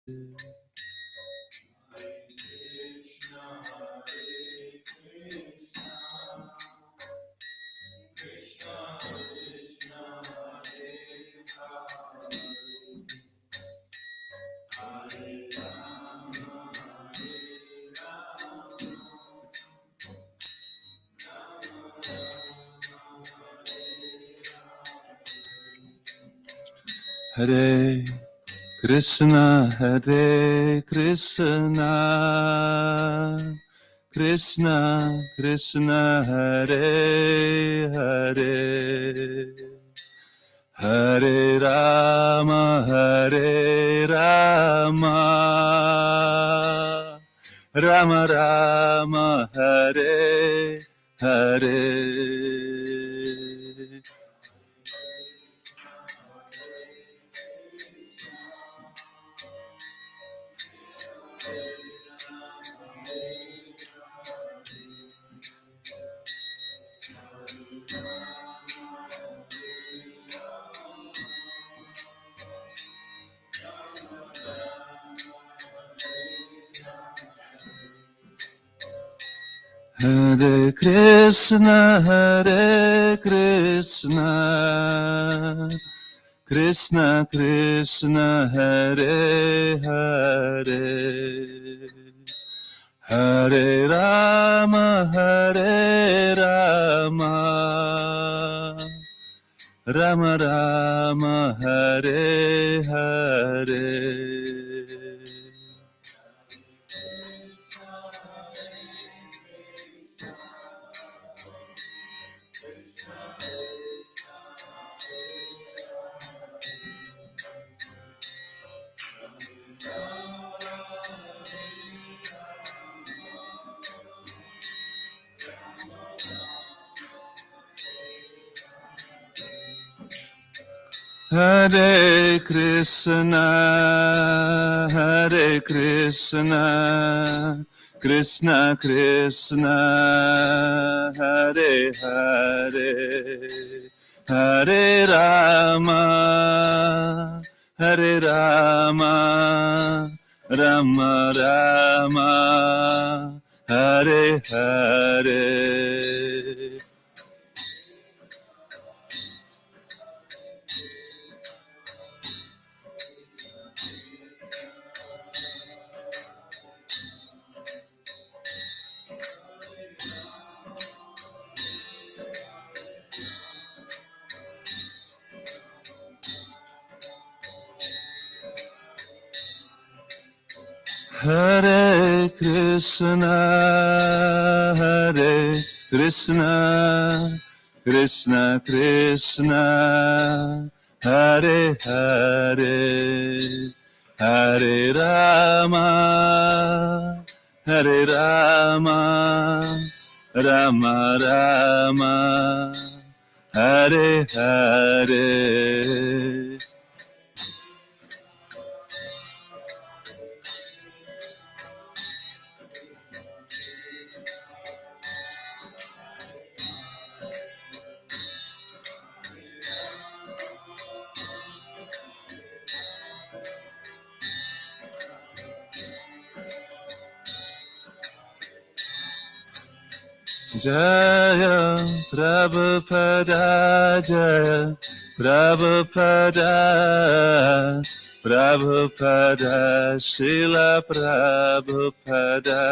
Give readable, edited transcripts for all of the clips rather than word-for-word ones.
Hare Krishna, Hare Krishna, Krishna Krishna, Hare Hare, Hare Rama, Hare Rama, Rama Rama, Hare Hare. Hare Krishna, Hare Krishna, Krishna Krishna, Hare Hare, Hare Rama, Hare Rama, Rama Rama, Hare Hare. Hare Krishna, Hare Krishna, Krishna Krishna, Hare Hare, Hare Rama, Hare Rama, Rama Rama, Hare Hare. Hare Krishna, Hare Krishna, Krishna Krishna, Hare Hare, Hare Rama, Hare Rama, Rama Rama, Hare Hare. Jaya Prabhupada, Jaya Prabhupada, Prabhupada, Srila Prabhupada.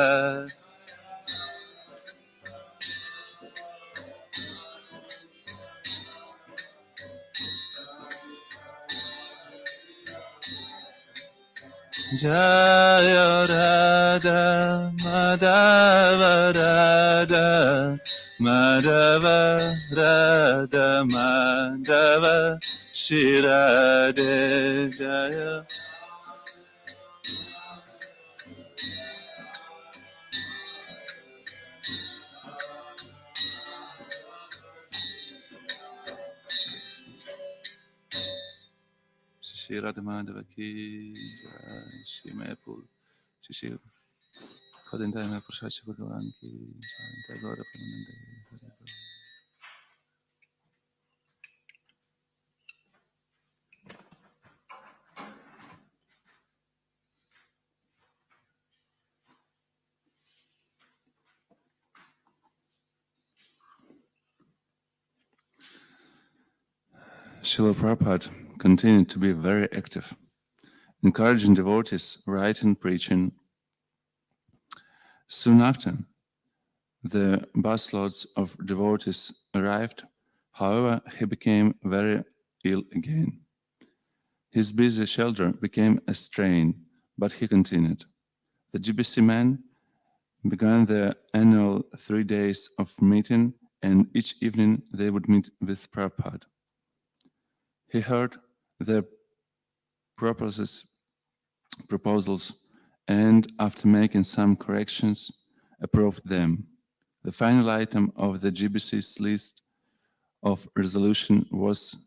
Jaya Radha Madhava Radha Madhava Radha Madhava Shri Radhe Jaya. Shri Radha Madhava Ki Jai, Shri Mayapur, Shri Kadintai Mayapur Shashi Bhagavan Ki Jai, Gaura Pramanande. Srila Prabhupada continued to be very active, encouraging devotees, writing, preaching. Soon after, the busloads of devotees arrived. However, he became very ill again. His busy schedule became a strain, but he continued. The GBC men began their annual 3 days of meeting, and each evening they would meet with Prabhupada. He heard their proposals, and after making some corrections, approved them. The final item of the GBC's list of resolution was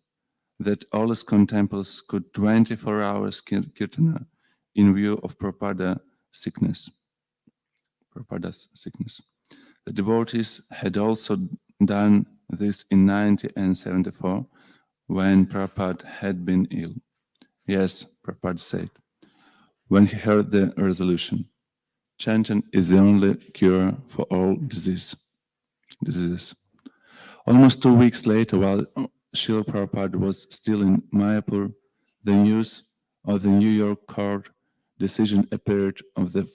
that all ISKCON temples could 24 hours kirtana in view of Prabhupada's sickness. The devotees had also done this in 90 and 74 when Prabhupada had been ill. Yes, Prabhupada said, when he heard the resolution, chanting is the only cure for all diseases. Almost 2 weeks later, while Srila Prabhupada was still in Mayapur, the news of the New York court decision appeared on the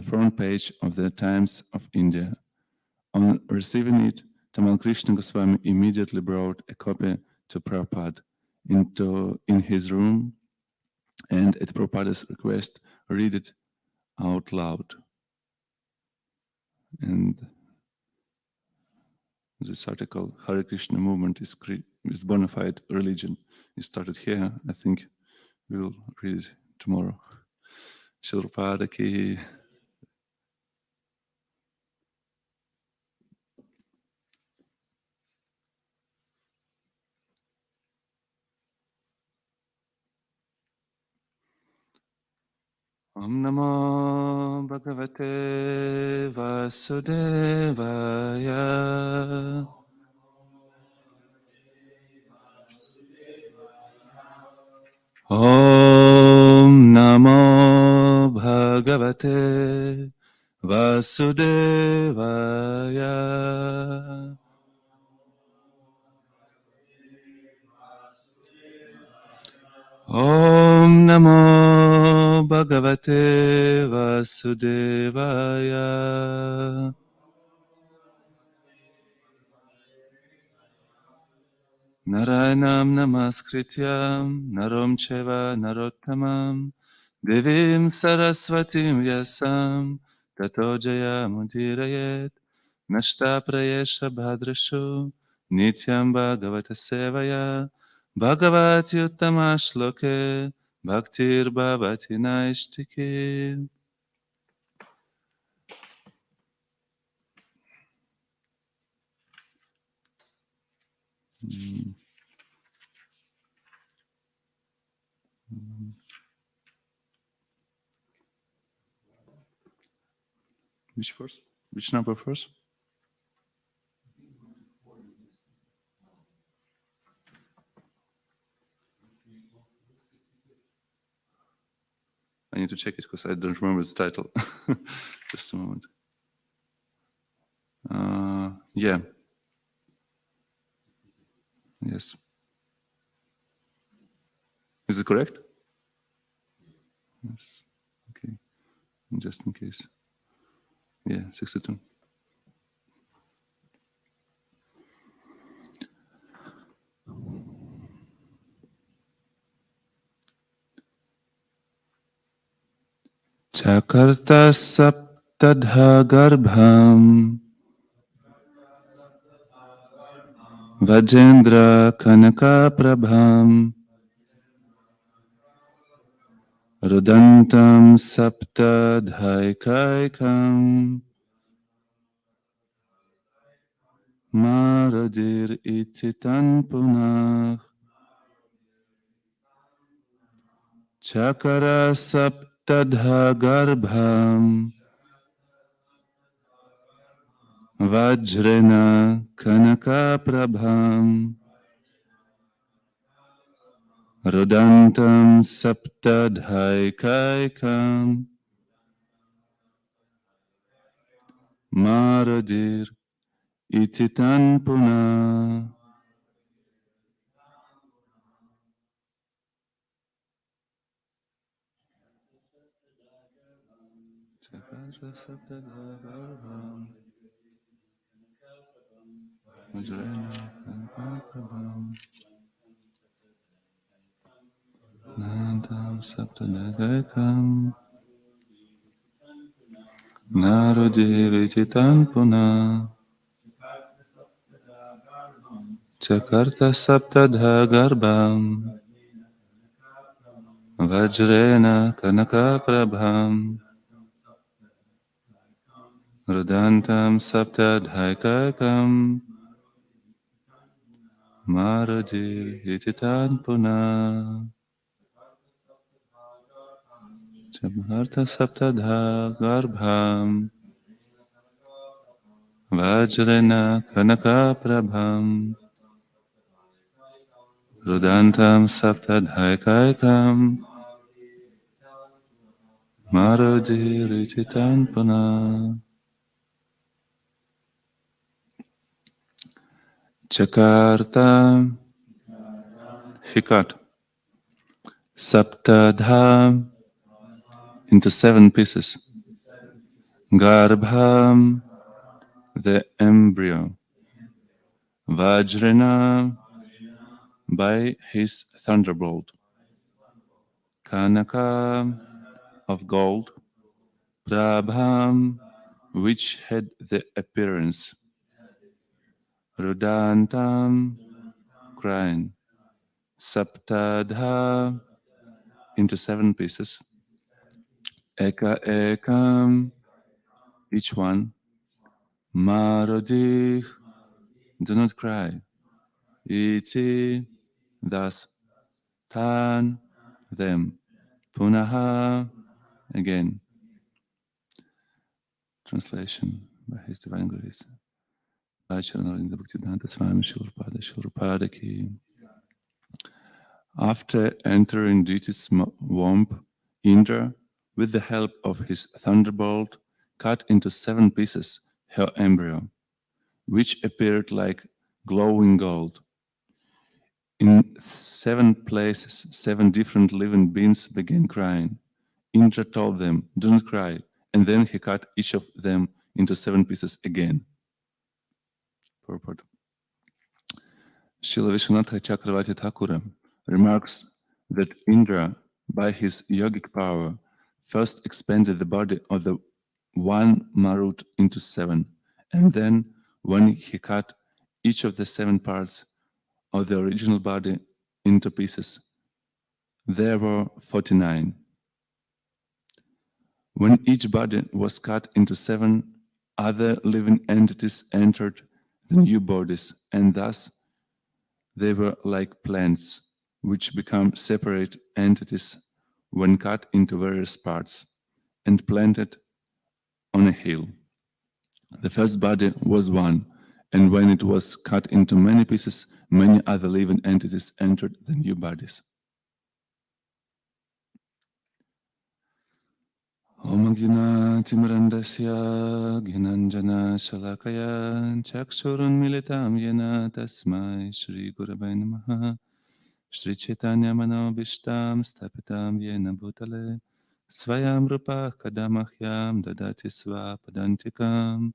front page of the Times of India. On receiving it, Tamal Krishna Goswami immediately brought a copy to Prabhupada in his room, and at Prabhupada's request, read it out loud. And this article, Hare Krishna movement is bona fide religion. It started here. I think we will read it tomorrow. Srila Prabhupada ki. Om Namo Bhagavate Vasudevaya. Om Namo Bhagavate Vasudevaya. Om Namo Bhagavate Vasudevaya. Narayanam Namaskrityam Narom Cheva Narottamam Devim Saraswatim Vyasam Tato Jaya Mudirayet Nashta Prayesha Bhadrashu Nityam Bhagavata Sevaya Bhagavati Uttama Shloke Bhaktir Bhavati Naishtike. Which verse? Which number first? I need to check it because I don't remember the title. Just a moment. Yeah. Yes. Is it correct? Yes. Okay. Just in case. Yeah, 62. Chakarta saptadha garbham Vajendra kanaka prabham Rudantam saptadhaikaikam Maradir ititan punah Chakara saptadha garbham Vajrena kanaka prabham Rudantam saptadhaikaikam Maradir ititan puna. Chakarta Saptadhagarbham Vajrena Kanakaprabham Nantam Saptadhagakam Narudirichitan Puna Chakarta Saptadhagarbham Vajrena Kanakaprabham Rudantam Saptadhaikakam Marajir Hichitan Puna Chakarta Saptadhagarbham Vajrena Kanakaprabham Rudantam Saptadhaikakam Marajirichitan Puna Chakarta Hikat Saptadha into 7 pieces. Garbham, the embryo. Vajrana, by his thunderbolt. Kanaka, of gold. Prabham, which had the appearance. Rudantam, crying. Saptadha, into 7 pieces. Eka ekam, each one. Marojih, do not cry. Iti, thus. Tan, them. Punaha, again. Translation by His Divine Grace. After entering Diti's womb, Indra, with the help of his thunderbolt, cut into 7 pieces her embryo, which appeared like glowing gold. In 7 places, 7 different living beings began crying. Indra told them, "Do not cry," and then he cut each of them into 7 pieces again. Purport. Srila Vishwanath Chakravarti Thakura remarks that Indra, by his yogic power, first expanded the body of the one Marut into 7, and then, when he cut each of the 7 parts of the original body into pieces, there were 49. When each body was cut into 7, other living entities entered the new bodies, and thus they were like plants, which become separate entities when cut into various parts and planted on a hill. The first body was one, and when it was cut into many pieces, many other living entities entered the new bodies. Om Gina Timrandasya Ginanjana Shalakaya Chakshurun Militam Yena Tasmai Shri Gurave Namaha Shri Chaitanya Manobishtam Stapitam Yena Bhutale Svayam Rupa Kadamahyam Dadati Svapadantikam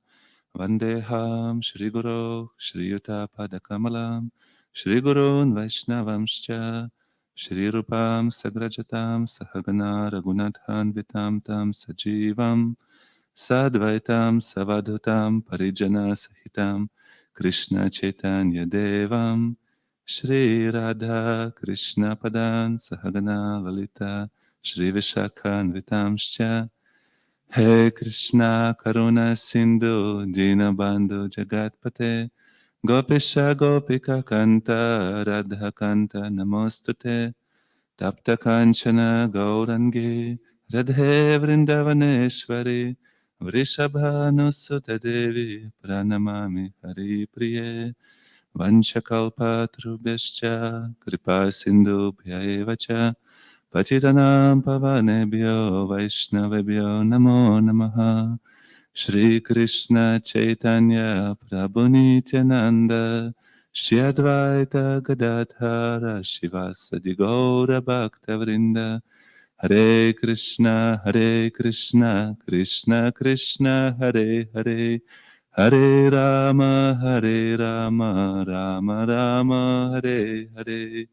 Vandeham Shri Guru Shri Yuta Padakamalam Shri Gurun Vaishnavamscha Shri Rupam Sagrajatam Sahagana Raghunathan Vitam Tam Sajivam Sadvaitam Savadhutam Parijana Sahitam Krishna Chaitanya Devam Shri Radha Krishna Padan Sahagana Lalita Shri Vishakhan Vitamscha He Krishna Karuna Sindhu Dinabandhu Jagatpate Gopisha Gopika Kanta Radha Kanta Namostute Tapta Kanchana Gaurangi Radhe Vrindavaneshwari Vrishabhanusutta Devi Pranamami Hari Priye Vanchakalpatrubhyascha Kripa Sindhubhyaevacha Patitanam Pavanebhyo Vaishnavebhyo Namo Namaha Shri Krishna Chaitanya Prabhu Nityananda Shri Advaita Gadadhara Shivasadi Gaura Bhakta Vrinda Hare Krishna, Krishna Krishna, Hare Hare, Hare Rama, Rama Rama, Hare Hare.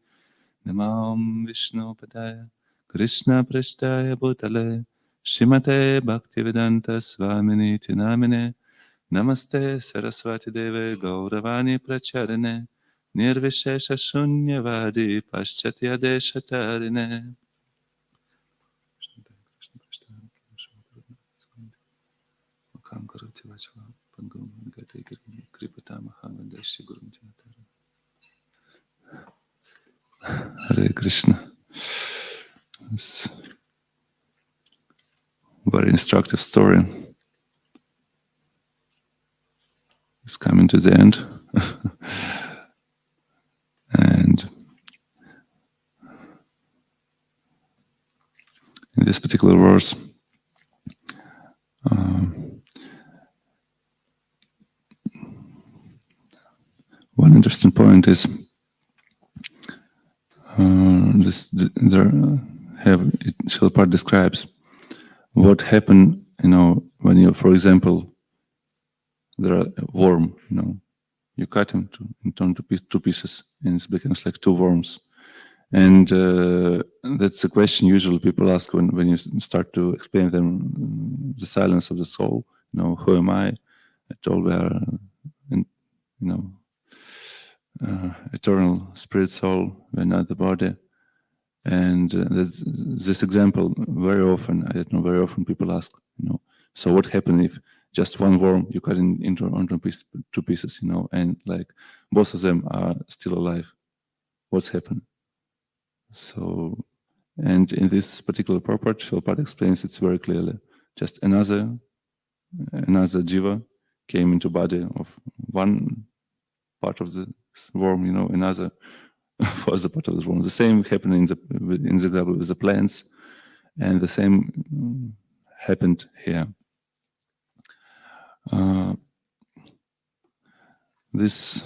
Namam Vishnu Padaya, Krishna Prasthaya Bhutale, Shrimate Bhaktivedanta Swamini Namine, Namaste Saraswati Deve Gauravani Pracharine, Nirvishesha Shunyavadi Paschatya Deshatarine. Hare Krishna. It's a very instructive story. It's coming to the end. And in this particular verse, one interesting point is Srila describes what happened, when you, for example, there are a worm, you cut him into two pieces, and it becomes like two worms. And that's the question usually people ask when you start to explain them the silence of the soul. Who am I? I told we are, eternal spirit soul. We're not the body. And this example very often. I don't know. Very often people ask, so what happened if just one worm you cut into two pieces, and like both of them are still alive? What's happened? So, and in this particular purport, Srila explains it very clearly. Just another jiva came into body of one part of the worm, another was the part of the worm. The same happened in the example with the plants, and the same happened here. This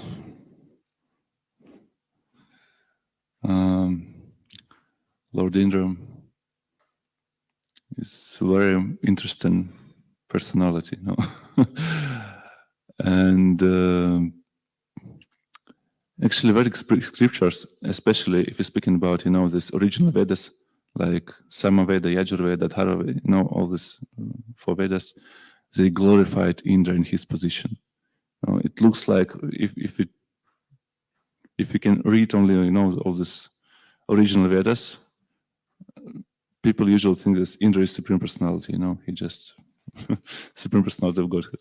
Lord Indra is a very interesting personality, and actually, very scriptures, especially if you're speaking about, this original Vedas, like Samaveda, Yajurveda, Dharma, all these four Vedas, they glorified Indra in his position. It looks like if you can read only, all this original Vedas, people usually think that Indra is Supreme Personality, he just Supreme Personality of Godhead.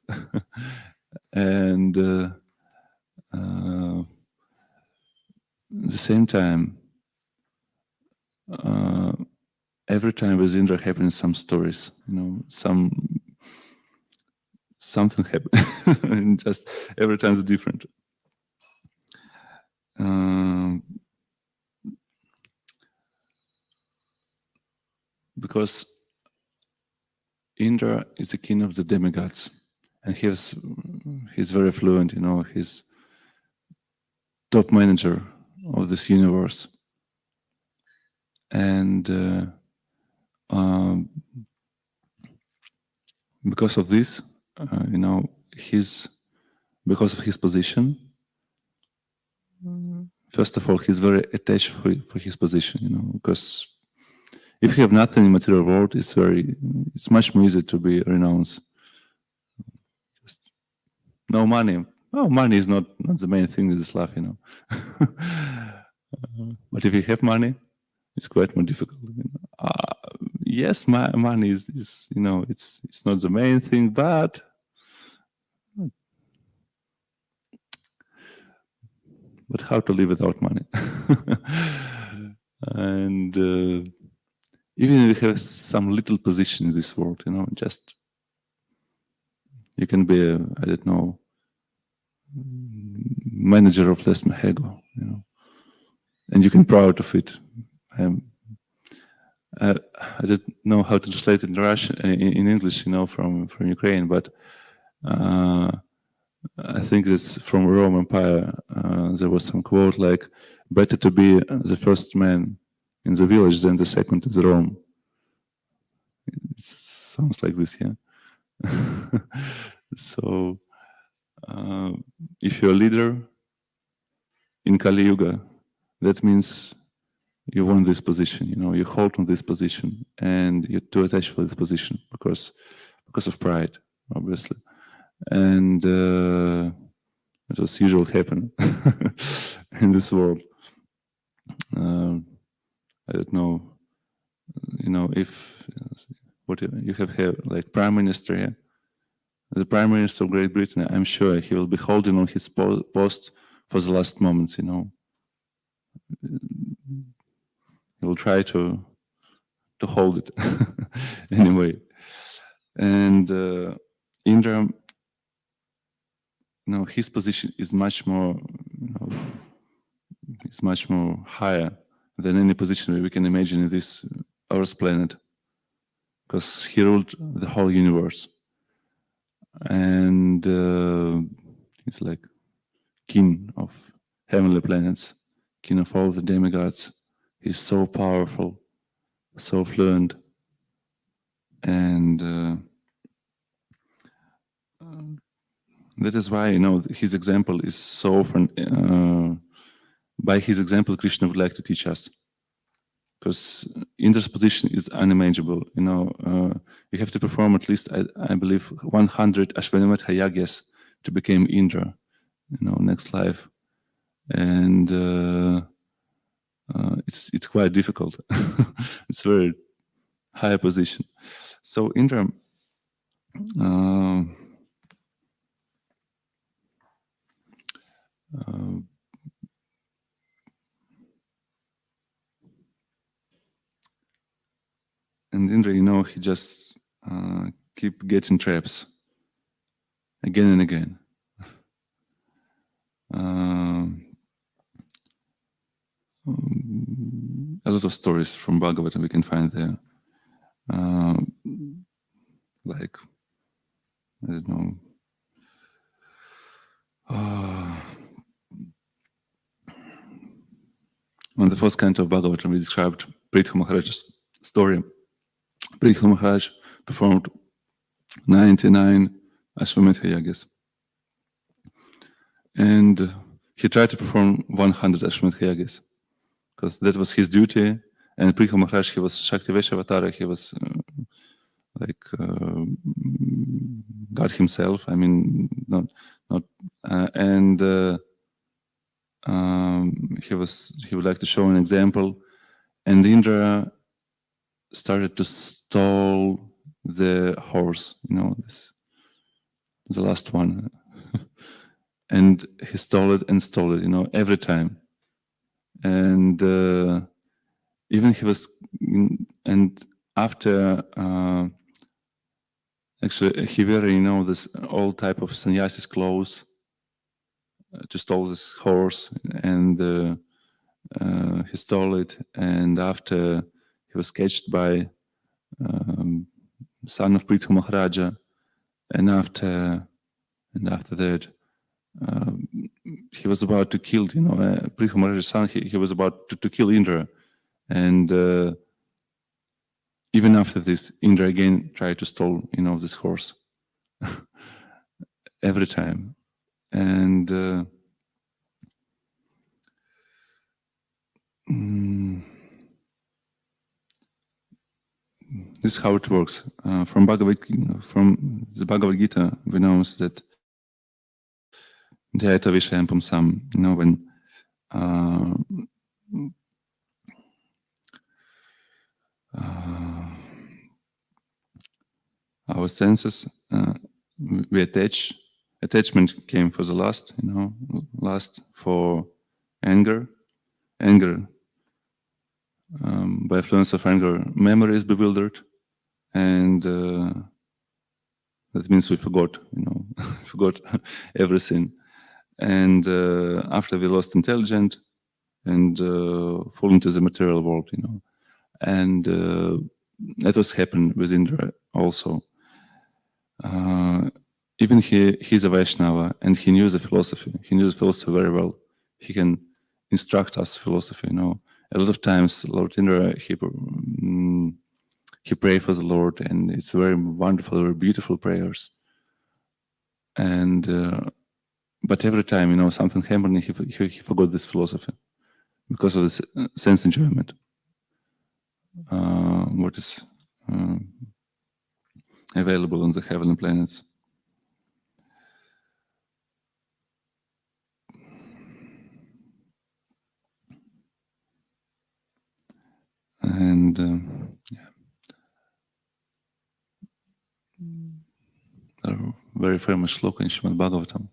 And at the same time, every time with Indra happens some stories, something happens, and just every time it's different. Because Indra is the king of the demigods, and he's very fluent, he's top manager of this universe. And because of this, because of his position, first of all, he's very attached for his position, because if you have nothing in material world, it's much more easy to be renounced. Just no money. Oh, money is not the main thing in this life, But if you have money, it's quite more difficult. Yes, money is it's not the main thing, but how to live without money? And even if you have some little position in this world, just you can be I don't know, manager of Les Mahego, and you can be proud of it. I don't know how to translate it in Russian, in English, from Ukraine, but I think it's from Rome Empire. There was some quote like, "Better to be the first man in the village than the second in the Rome." sounds like this, yeah. So, if you're a leader in Kali Yuga, that means you want this position, you hold on this position, and you're too attached for this position because of pride, obviously. And it was usually happen in this world. I don't know, if what you have here, like Prime Minister, yeah? The Prime Minister of Great Britain, I'm sure he will be holding on his post for the last moments, He will try to hold it anyway. And Indra, his position is much more, it's much more higher than any position we can imagine in this Earth planet, because he ruled the whole universe, and he's like king of heavenly planets, king of all the demigods. He's so powerful, so fluent, and that is why his example is so often. By his example, Krishna would like to teach us, because Indra's position is unimaginable. You have to perform at least, I believe, 100 Ashwamedha yagyas to become Indra, next life, and it's quite difficult. It's a very high position. So Indra, and Indra, he just keep getting traps again and again. A lot of stories from Bhagavatam we can find there. Like, I don't know. On the first canto of Bhagavatam, we described Prithu Maharaj's story. Prithu Maharaj performed 99 Ashwamedha yagas, and he tried to perform 100 Ashwamedha yagas, because that was his duty. And Prithu Maharaj, he was Shakti Veshavatara, he was God himself. I mean, and he would like to show an example, and Indra started to stall the horse, the last one, and he stole it, every time, and even he was, and after actually he wore, this old type of sannyasis clothes to stole this horse, and he stole it, and after he was catched by son of Prithu Maharaja, and after that he was about to kill, Prithu Maharaja's son. He was about to kill Indra, and even after this, Indra again tried to steal, this horse every time, and this is how it works. From the Bhagavad Gita, we know that Dhyayata Vishayam Pumsam, when our senses, we attachment came for the lust, lust for anger, by influence of anger, memory is bewildered, and that means we forgot, forgot everything. And after we lost intelligence and fall into the material world, and that was happened with Indra also. Even he's a Vaishnava, and he knew the philosophy. He knew the philosophy very well. He can instruct us philosophy. A lot of times, Lord Indra, he prayed for the Lord, and it's very wonderful, very beautiful prayers. And but every time, something happened, he forgot this philosophy because of this sense enjoyment. What is available on the heavenly planets. And yeah, there are very famous shloka in Srimad Bhagavatam.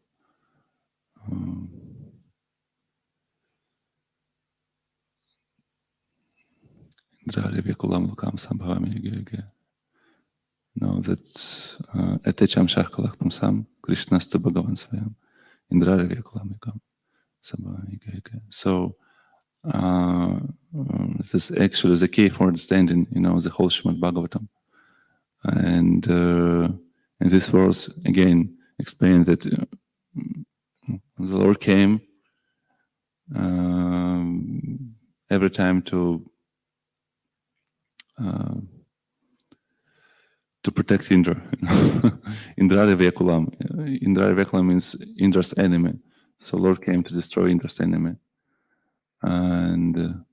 No, that's Etecham Shakalakhtam Sam Krishnastu Bhagavan Svayam Indrare Vyakulamikam Sabhavamigayake. So this is actually the key for understanding, the whole Srimad Bhagavatam. And this verse again explains that the Lord came every time to protect Indra. Indrare Vyakulam. Indrare Vyakulam means Indra's enemy. So Lord came to destroy Indra's enemy. And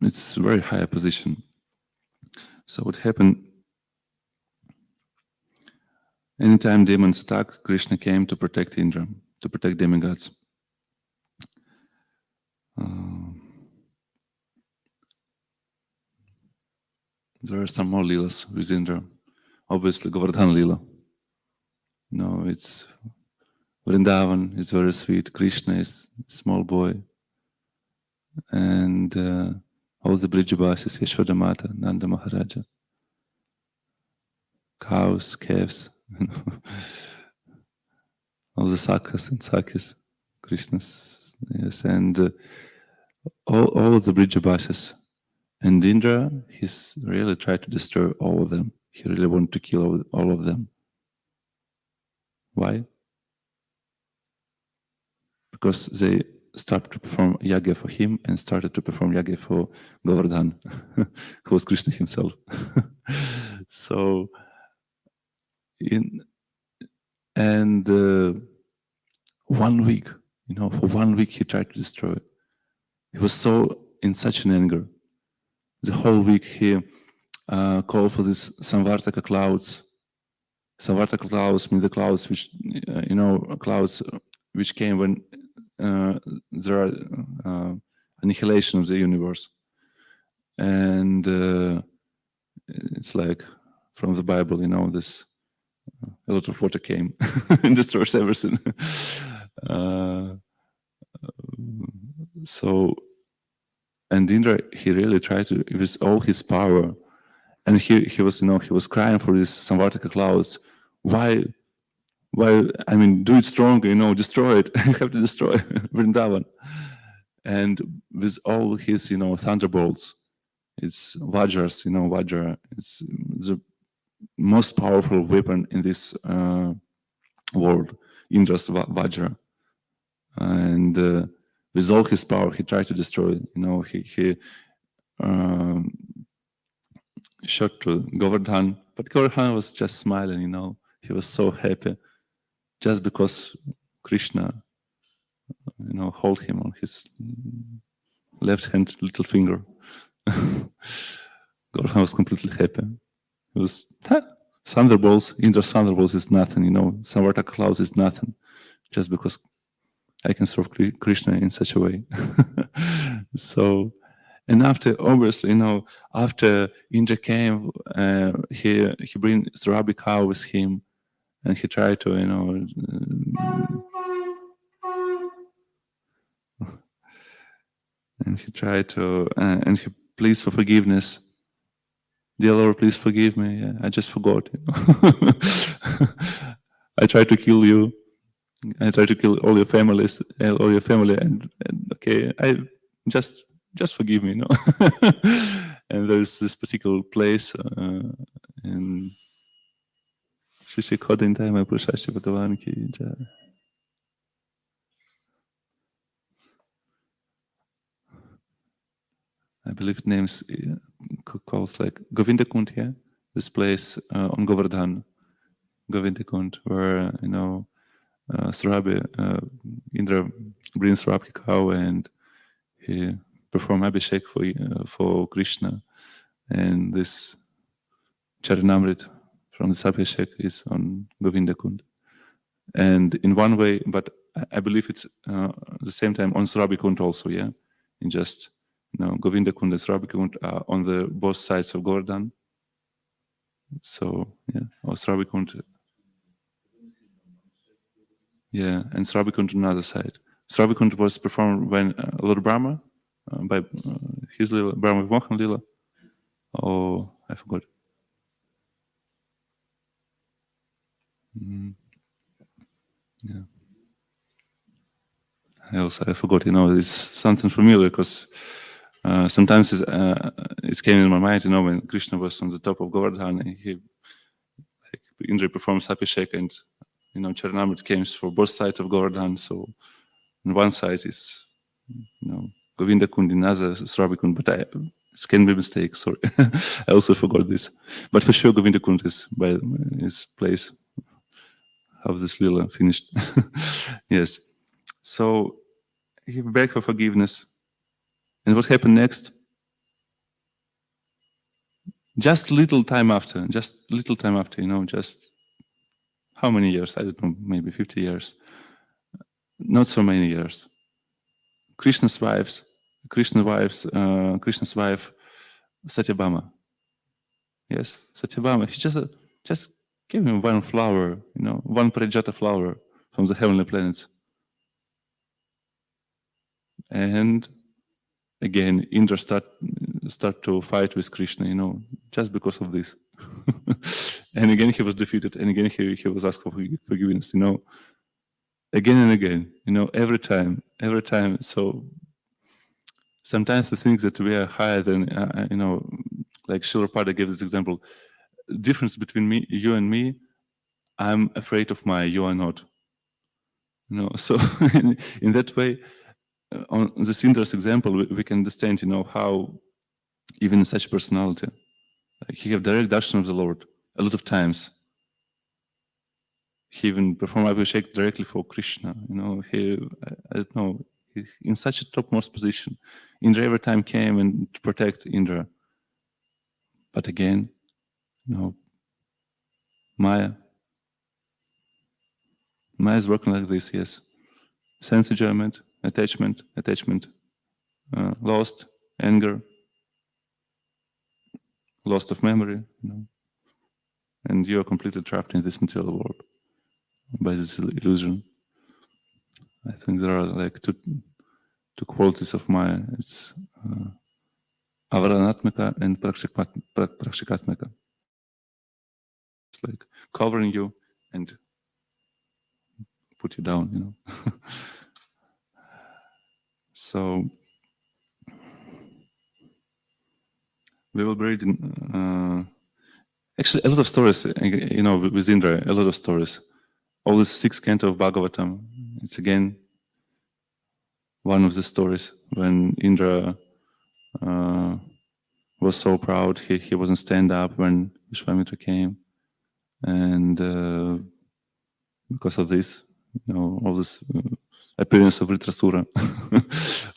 it's a very high position. So what happened, anytime demons attack, Krishna came to protect Indra, to protect demigods. There are some more leelas with Indra. Obviously, Govardhan Leela. It's Vrindavan is very sweet. Krishna is a small boy. And all the Brijabasis, Yashoda Mata, Nanda Maharaja. Cows, calves, all the Sakhas and Sakhis, Krishnas. Yes, and all of the Brijabasis. And Indra, he's really tried to destroy all of them. He really wanted to kill all of them. Why? Because they stopped to perform yagya for him and started to perform yagya for Govardhan, who was Krishna himself. So, and 1 week, for 1 week he tried to destroy it. He was so in such an anger. The whole week he called for these Samvartaka clouds. Samvartaka clouds mean the clouds which, clouds which came when there are annihilation of the universe. And it's like from the Bible, this a lot of water came and destroys everything. So, and Indra, he really tried to, with all his power, and he was, he was crying for these Samvartaka clouds. Why? I mean, do it stronger, destroy it. You have to destroy Vrindavan. And with all his, thunderbolts, it's Vajras, Vajra, it's the most powerful weapon in this world, Indra's Vajra. And with all his power, he tried to destroy it. He shot to Govardhan, but Govardhan was just smiling, he was so happy, just because Krishna, hold him on his left hand little finger. Govardhan was completely happy. It was thunderbolts, Indra's thunderbolts is nothing, Samvartaka clouds is nothing, just because I can serve Krishna in such a way. So, and after, obviously, after Indra came, he bring Surabi cow with him, and he tried to, and he tried to, and he pleads for forgiveness. Dear Lord, please forgive me. Yeah, I just forgot. I tried to kill you. I tried to kill all your family, and okay, I just forgive me, And there's this particular place in Shishi Kodintai, my Prashashi Bhagavan ki jai. I believe it names calls like Govindakund here. This place on Govardhan, Govindakund, where Srabi, Indra brings Srabi cow and he performed Abhishek for Krishna, and this Charanamrit from the Abhishek is on Govindakund. And in one way, but I believe it's the same time on Srabikund also, yeah, in just Govindakund and Srabikund are on the both sides of Govardhan. So yeah, or Srabikund, yeah, and Srabikund on the other side. Srabikund was performed when Lord Brahma by his Lila, Brahma Mohan Lila. Oh, I forgot. Yeah. I forgot. It's something familiar because sometimes it came in my mind. When Krishna was on the top of Govardhan, and Indra performs Abhishek, and Charanamrit came for both sides of Govardhan. So on one side is Govindakund, in other Srabikund, but it can be a mistake. Sorry, I also forgot this. But for sure, Govindakund is by his place. How this lila finished. Yes. So he begged for forgiveness. And what happened next? Just little time after, just how many years? I don't know, maybe 50 years. Not so many years. Krishna's wife, Satyabhama. Yes, Satyabhama. He just gave him one flower, one Parijata flower from the heavenly planets. And again, Indra start to fight with Krishna, just because of this. And again, he was defeated. And again, he was asked for forgiveness, again and again, every time. So sometimes the things that we are higher than, like Srila Prabhupada gave this example, difference between you and me, I'm afraid of you are not. So in that way, on this Indra's example, we can understand, how even such personality, like he have direct darshan of the Lord a lot of times. He even performed Abhishek directly for Krishna. I don't know, in such a topmost position. Indra every time came and to protect Indra. But again, Maya is working like this, yes. Sense enjoyment, attachment, lost, anger, loss of memory, and you are completely trapped in this material world by this illusion. I think there are like two qualities of Maya. It's avaranatmika and prakshikatmika. It's like covering you and put you down, So we will be reading actually a lot of stories, with Indra, a lot of stories. All the 6 canto of Bhagavatam, it's again one of the stories when Indra was so proud, he wasn't stand up when Vishwamitra came. And because of this, all this appearance of Vritrasura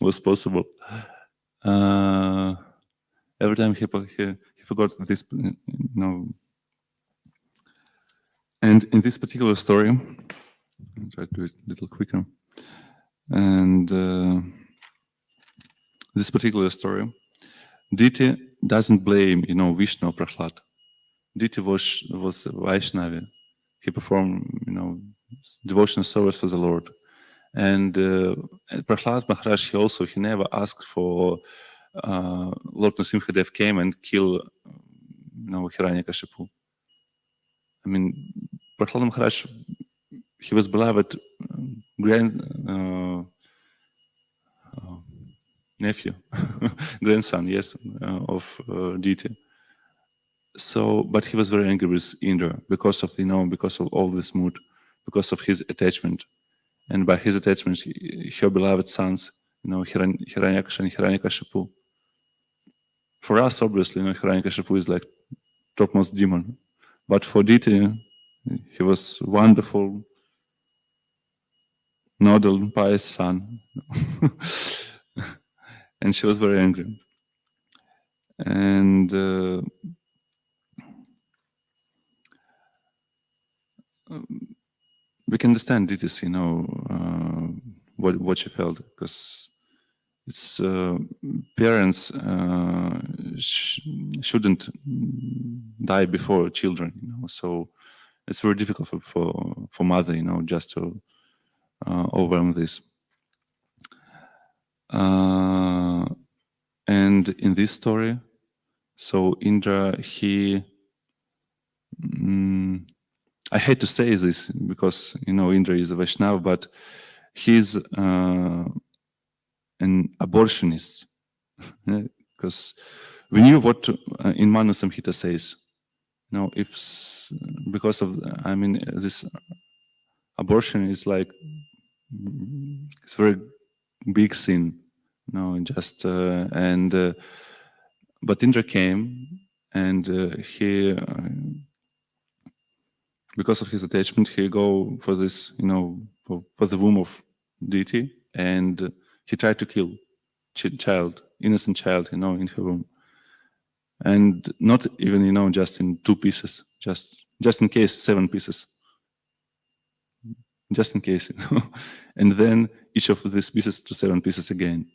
was possible. Every time he forgot this, And in this particular story, I'll try to do it a little quicker. And this particular story, Diti doesn't blame, Vishnu or Prahlad. Diti was Vaishnavi. He performed, devotional service for the Lord. And Prahlad Maharaj, he never asked for Lord Nrsimhadev came and kill, Hiranyakashipu. I mean, Prahlad Maharaj, he was beloved nephew, grandson, yes, of Diti. So, but he was very angry with Indra because of all this mood, because of his attachment, and by his attachment, her beloved sons, Hiranyakasha and Hiranyakashipu. For us, obviously, Hiranyakashipu is like topmost demon, but for Diti, he was wonderful, nodal, pious son, and she was very angry. And we can understand Diti's, what she felt, because it's parents shouldn't die before children, so it's very difficult for mother, just to overwhelm this. And in this story, so Indra, I hate to say this because Indra is a Vaishnava, but he's an abortionist, because we knew what in Manu Samhita says. If because of this abortion is like it's very big sin, just but Indra came and he. Because of his attachment, he go for this, for the womb of deity, and he tried to kill innocent child, in her womb, and not even, just in 2 pieces, just in case 7 pieces, just in case, and then each of these pieces to 7 pieces again,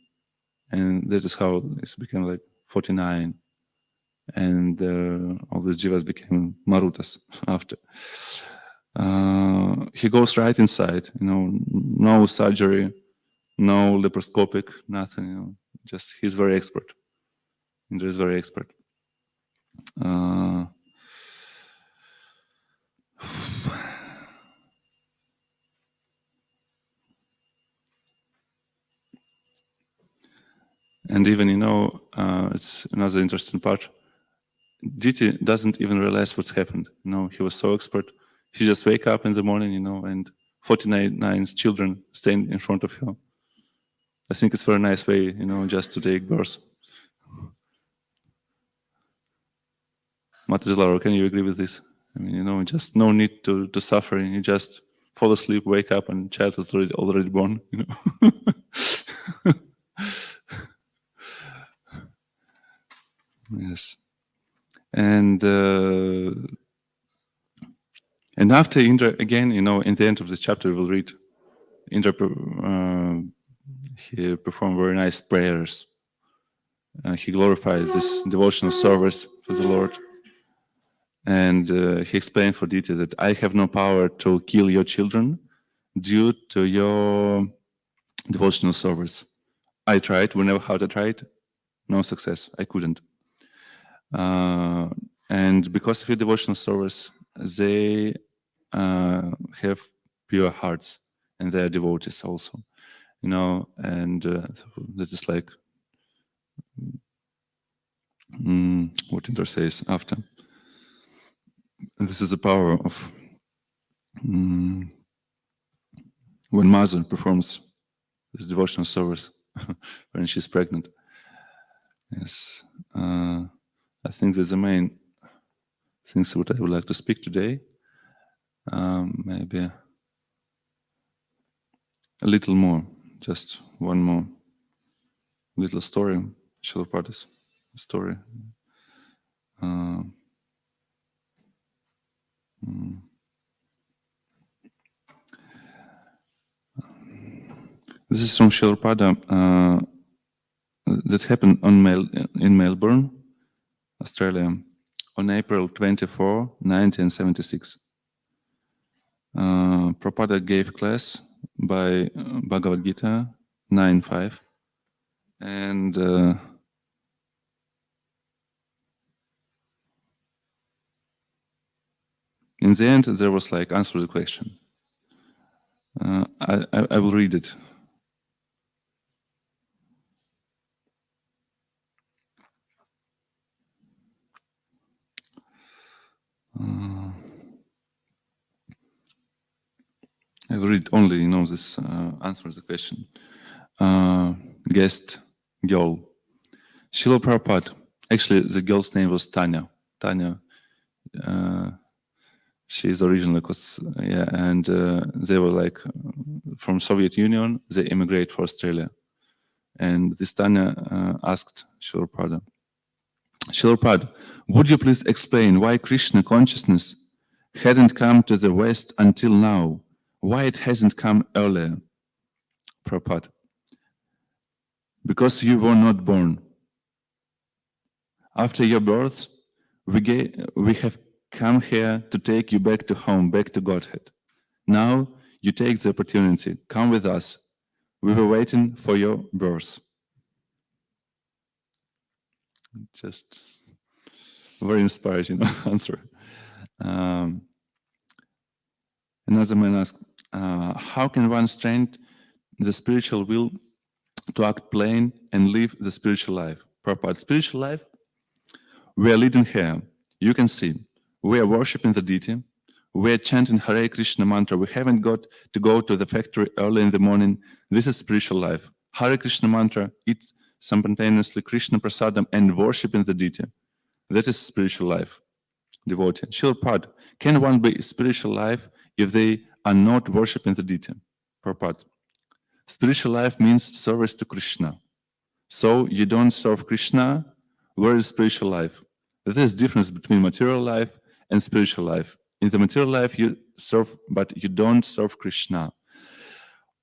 and that is how it's became like 49. And all these jivas became marutas after. He goes right inside, no surgery, no laparoscopic, nothing, just he's very expert. Indra is very expert. And even, it's another interesting part. Diti doesn't even realize what's happened. He was so expert. He just wake up in the morning, and 49 children stand in front of him. I think it's a very nice way, just to take birth. Mataji Laura, can you agree with this? Just no need to suffer. You just fall asleep, wake up, and child is already born. Yes. And after Indra, again, in the end of this chapter, we'll read Indra. He performed very nice prayers. He glorified this devotional service for the Lord, and he explained for Diti that I have no power to kill your children due to your devotional service. I tried whenever how to try it, no success. I couldn't. And because of your devotional service, they have pure hearts, and they are devotees also, and this is like what Indra says after. And this is the power of when mother performs this devotional service when she's pregnant. Yes, I think that's the main things what I would like to speak today. Maybe a little more, just one more little story, Srila Prabhupada's story. This is from Srila Prabhupada that happened in Melbourne, Australia, on April 24, 1976. Prabhupada gave class by Bhagavad Gita 9.5, and in the end there was like answer to the question. I will read it. I will read only, this answer to the question. Guest girl. Srila Prabhupada, Actually, the girl's name was Tanya. She's originally, and they were like from Soviet Union. They immigrated for Australia, and this Tanya asked Srila Prabhupada, Srila Prabhupada, would you please explain why Krishna consciousness hadn't come to the West until now? Why it hasn't come earlier? Prabhupada, because you were not born. After your birth, we have come here to take you back to home, back to Godhead. Now you take the opportunity. Come with us. We were waiting for your birth. Just very inspiring, answer. Another man asked, how can one strengthen the spiritual will to act plain and live the spiritual life? Prabhupada, spiritual life, we are leading here. You can see, we are worshipping the deity. We are chanting Hare Krishna mantra. We haven't got to go to the factory early in the morning. This is spiritual life. Hare Krishna mantra, eat simultaneously Krishna prasadam and worshipping the deity. That is spiritual life. Devotee. Srila Prabhupada, can one be spiritual life if they are not worshipping the deity? Prabhupada. Spiritual life means service to Krishna. So you don't serve Krishna, where is spiritual life? There is difference between material life and spiritual life. In the material life you serve, but you don't serve Krishna.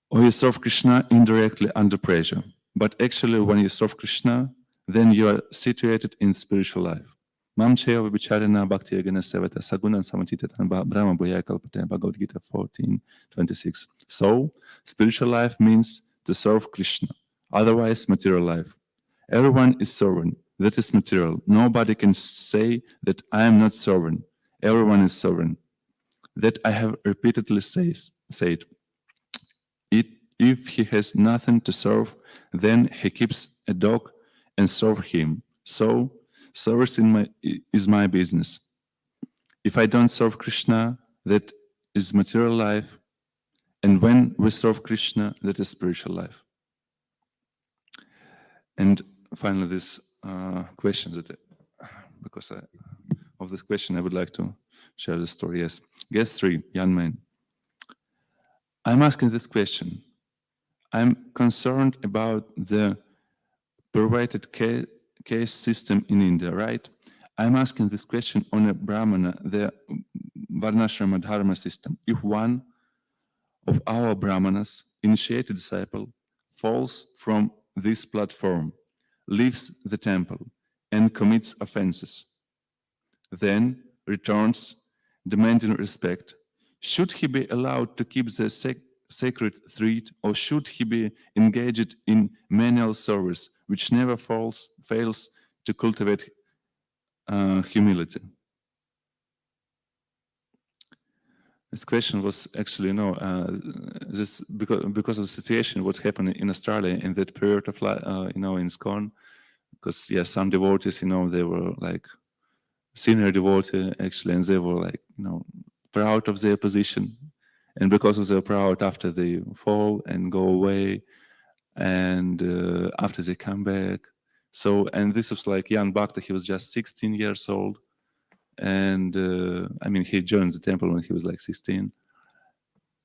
Or you serve Krishna indirectly under pressure. But actually when you serve Krishna, then you are situated in spiritual life. Mam Cheva Vicharina Bhakti Yagana Sevata Sagunan Samatita Brahma Boya Kalpate Bhagavad Gita 14:26. So, spiritual life means to serve Krishna, otherwise material life. Everyone is servant, that is material. Nobody can say that I am not servant. Everyone is servant. That I have repeatedly said. If he has nothing to serve, then he keeps a dog and serve him. So, service is my business. If I don't serve Krishna, that is material life. And when we serve Krishna, that is spiritual life. And finally, this question because of this question, I would like to share the story. Yes, guest 3, young man. I'm asking this question. I'm concerned about the perverted caste system in India, right? I'm asking this question on a Brahmana, the Varnashrama Dharma system. If one of our Brahmanas, initiated disciple, falls from this platform, leaves the temple, and commits offenses, then returns demanding respect, should he be allowed to keep the sacred thread, or should he be engaged in menial service, which never fails to cultivate humility? This question was actually, this because of the situation, what's happening in Australia in that period of life, in ISKCON, because some devotees, they were like senior devotee actually, and they were like, proud of their position, and because of their proud, after they fall and go away, and after they come back. So, and this was like young Bhakta, he was just 16 years old. And he joined the temple when he was like 16.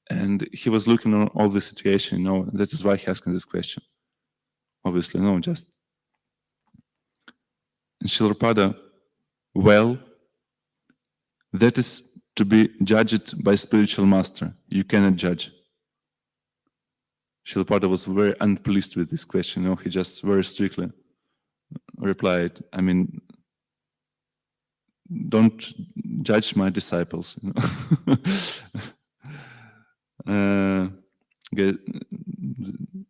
And he was looking on all the situation, that is why he asking this question. Obviously, just. And Srila Prabhupada, well, that is to be judged by spiritual master. You cannot judge. Srila Prabhupada was very unpleased with this question. He just very strictly replied, don't judge my disciples.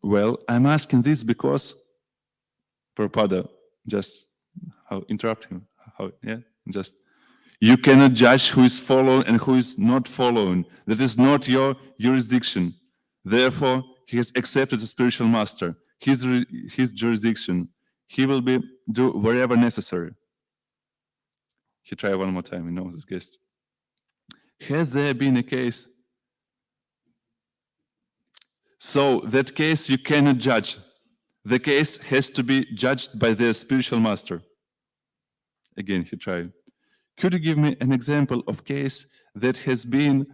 Well, I'm asking this because Prabhupada, just interrupt him. You cannot judge who is following and who is not following. That is not your jurisdiction. Therefore, he has accepted the spiritual master, his jurisdiction. He will do wherever necessary. He tried one more time, this guest. Had there been a case, so that case you cannot judge. The case has to be judged by the spiritual master. Again, he tried. Could you give me an example of case that has been,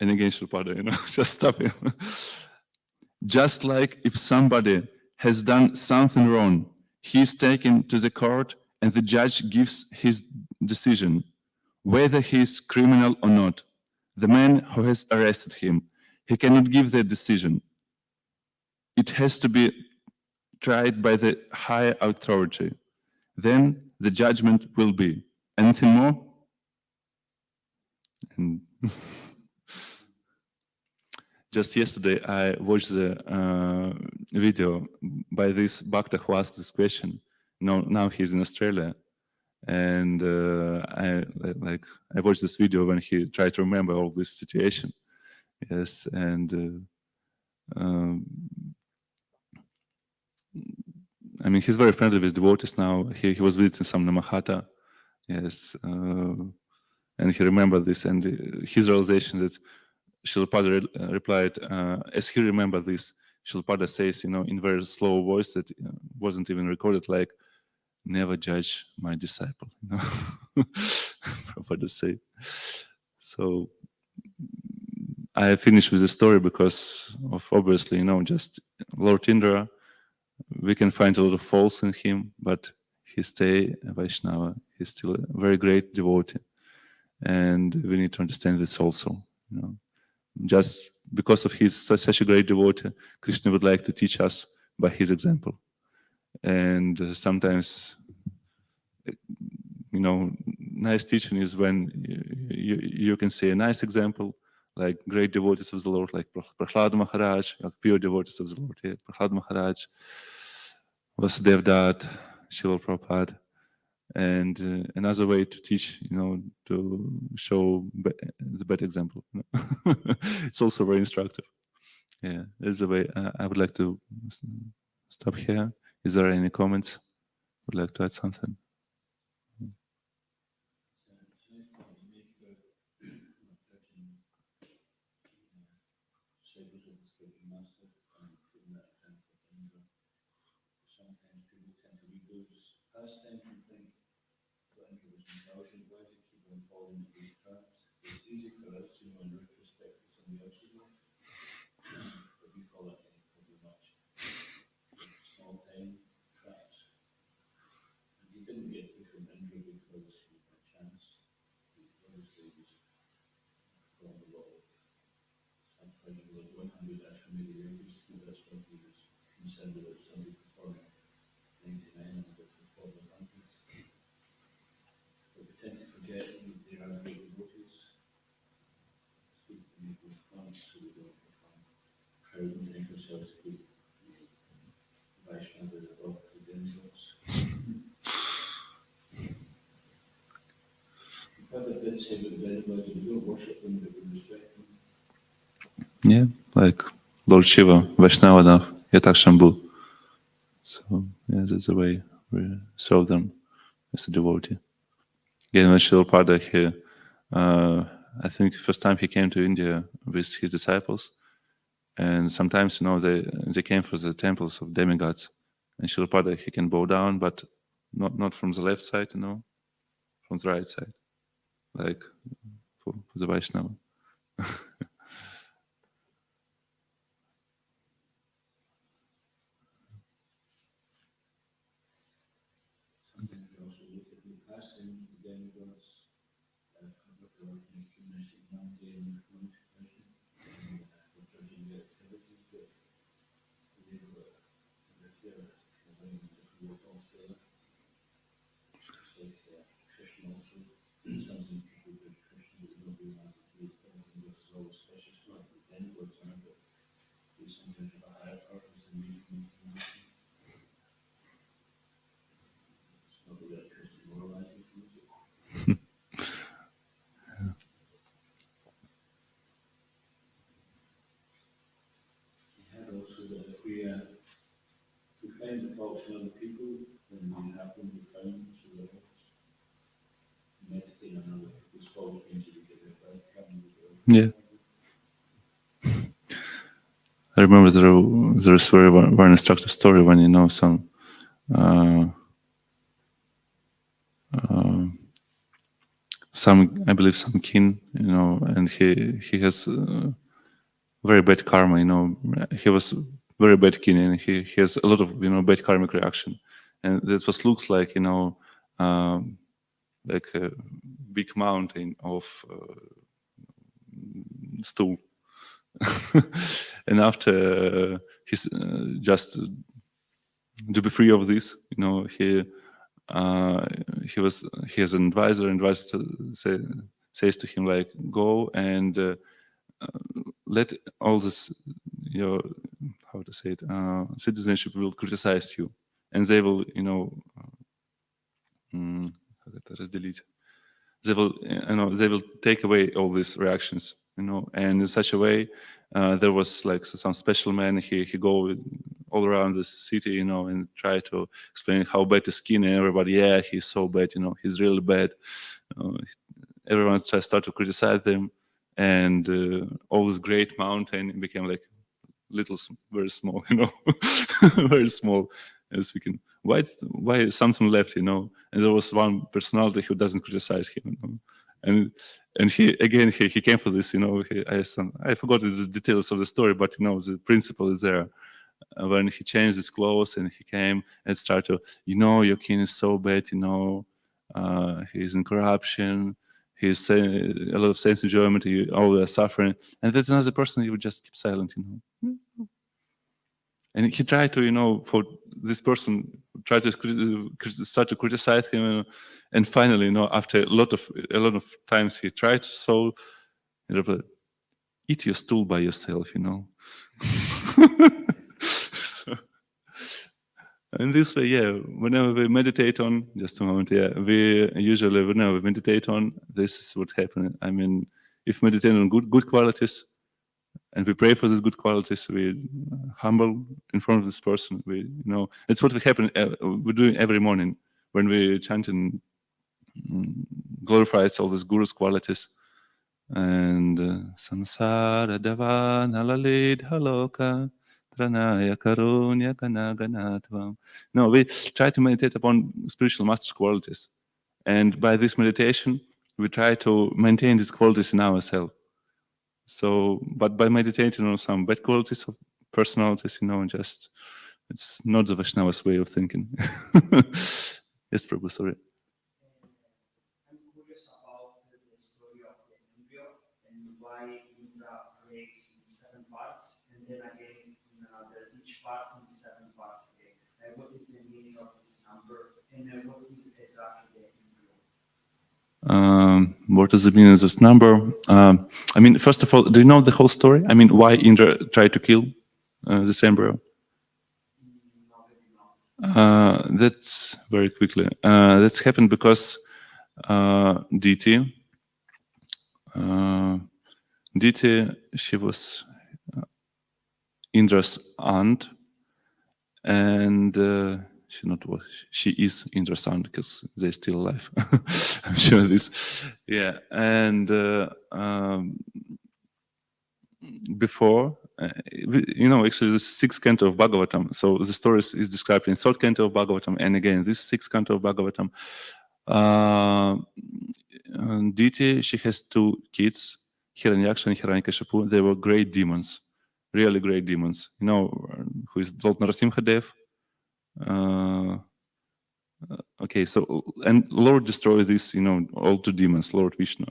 and again, Shripada, just stop him. Just like if somebody has done something wrong, he is taken to the court and the judge gives his decision, whether he is criminal or not. The man who has arrested him, he cannot give that decision. It has to be tried by the higher authority. Then the judgment will be. Anything more? And just yesterday, I watched the video by this Bhakta who asked this question. Now he's in Australia, and I watched this video when he tried to remember all this situation. Yes, and I mean, he's very friendly with devotees now. He was visiting some Namahata, yes, and he remembered this, and his realization that Shripada replied, as he remembered this, Shripada says, in very slow voice that wasn't even recorded, like, never judge my disciple, Prabhupada say. So I finished with the story because of obviously, just Lord Indra, we can find a lot of faults in him, but he stay a Vaishnava. He's still a very great devotee. And we need to understand this also, Just because of his such a great devotee, Krishna would like to teach us by his example. And sometimes, nice teaching is when you can say a nice example, like great devotees of the Lord, like Prahlad Maharaj, like pure devotees of the Lord, Prahlad Maharaj, Vasudev Dutt, Srila Prabhupada. And another way to teach, to show the better example. It's also very instructive. Yeah, that's the way. I would like to stop here. Is there any comments? Would like to add something? Yeah, like Lord Shiva, Vaishnava, Yatashambhu. So yeah, that's the way we serve them as a devotee. Again, when Srila Prabhupada here, I think first time he came to India with his disciples, and sometimes they came for the temples of demigods, and Srila Prabhupada he can bow down, but not from the left side, from the right side, like for the Vaishnava. Yeah. I remember there is very instructive story when some I believe, some kin, and he has very bad karma. He was very bad kin, and he has a lot of bad karmic reaction, and that was looks like like a big mountain of stool. And after he's just to be free of this, he has an advisor, and advisor says to him like, go and let all this your how to say it citizenship will criticize you, and they will как это разделить? They will take away all these reactions, and in such a way there was like some special man. He go all around the city, and try to explain how bad his skin, and everybody, yeah, he's so bad, he's really bad. Everyone start to criticize them, and all this great mountain became like little, very small, very small. As we can, why something left, and there was one personality who doesn't criticize him, and he came for this, I forgot the details of the story, but the principle is there. When he changed his clothes and he came and started to, your king is so bad, he's in corruption, he's saying a lot of sense enjoyment, you all are suffering, and there's another person, you would just keep silent, and he tried to, for this person, try to start to criticize him, and finally, after a lot of times he tried to solve, eat your stool by yourself, So, in this way, yeah, whenever we meditate on, just a moment, yeah, whenever we meditate on, this is what happens. I mean, if we meditate on good qualities, and we pray for these good qualities, we humble in front of this person. It's what we're doing every morning when we chant and glorifies all these guru's qualities. And samsara davana lalid haloka tranaya karunya ganaganatvam. No, we try to meditate upon spiritual master qualities, and by this meditation, we try to maintain these qualities in ourselves. So, but by meditating on some bad qualities of personalities, just it's not the Vaishnava's way of thinking. Yes, Prabhu, sorry. I'm curious about the story of the embryo and why Indra break in 7 parts and then again in another, each part in 7 parts again. What is the meaning of this number, and what is exactly the embryo? What does it mean as this number? I mean, first of all, do you know the whole story? I mean, why Indra tried to kill this embryo? That's very quickly. That's happened because Diti, she was Indra's aunt, and she is Indra's aunt because they're still alive. I'm sure of this. Yeah, and before, actually, the 6th canto of Bhagavatam. So the story is described in 3rd canto of Bhagavatam, and again, this 6th canto of Bhagavatam. Diti, she has 2 kids, Hiranyaksha and Hiranyakashipu. They were great demons, really great demons. Who is Lord Narasimhadev? Okay, so, and Lord destroyed these, all 2 demons, Lord Vishnu.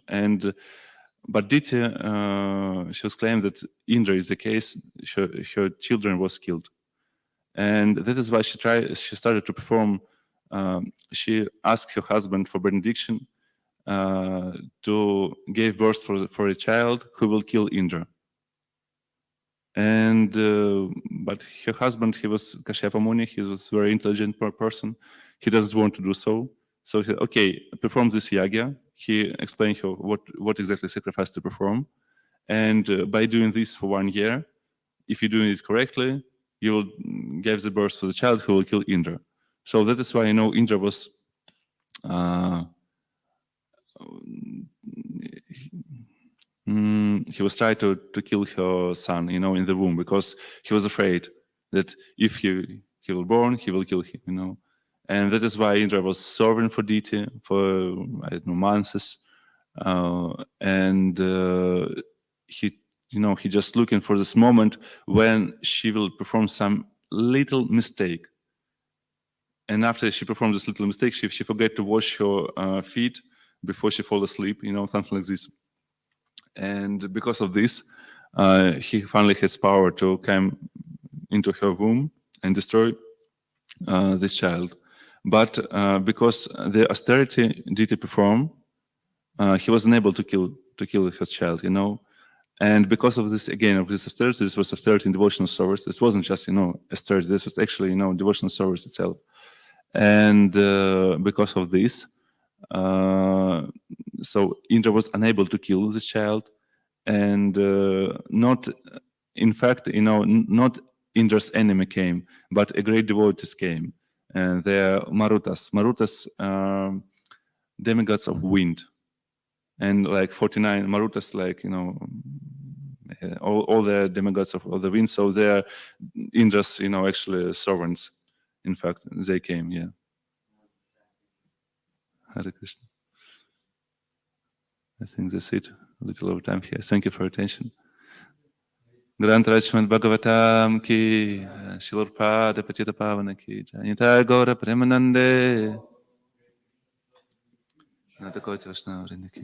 But Diti, she was claimed that Indra is the case, her children was killed. And that is why she started to perform, she asked her husband for benediction to give birth for a child who will kill Indra. And but her husband, he was Kashyapa Muni, he was a very intelligent person. He doesn't want to do so. So he said, okay, perform this yagya. He explained her what exactly sacrifice to perform. And by doing this for 1 year, if you're doing this correctly, you will give the birth to the child who will kill Indra. So that is why Indra was he was trying to kill her son, in the womb, because he was afraid that if he will born, he will kill him, And that is why Indra was serving for Diti for, I don't know, months. And he, he just looking for this moment when she will perform some little mistake. And after she performed this little mistake, she forget to wash her feet before she fall asleep, something like this. And because of this, he finally has power to come into her womb and destroy this child. But because the austerity deity performed, he was unable to kill his child, And because of this, again, of this austerity, this was austerity in devotional service. This wasn't just, austerity. This was actually, devotional service itself. And because of this, so Indra was unable to kill this child, and not, in fact, not Indra's enemy came, but a great devotees came, and they're Marutas. Marutas, demigods of wind, and like 49 Marutas, like all the demigods of the wind. So they're Indra's, actually servants. In fact, they came, yeah. Hare Krishna. I think that's it. A little over time here. Thank you for your attention. Granth Srimad Bhagavatam ki, Srila Prabhupada Patita Pavana ki, Nitya Gaura Premanande, Nata Kocha Vaishnava Vrinda ki.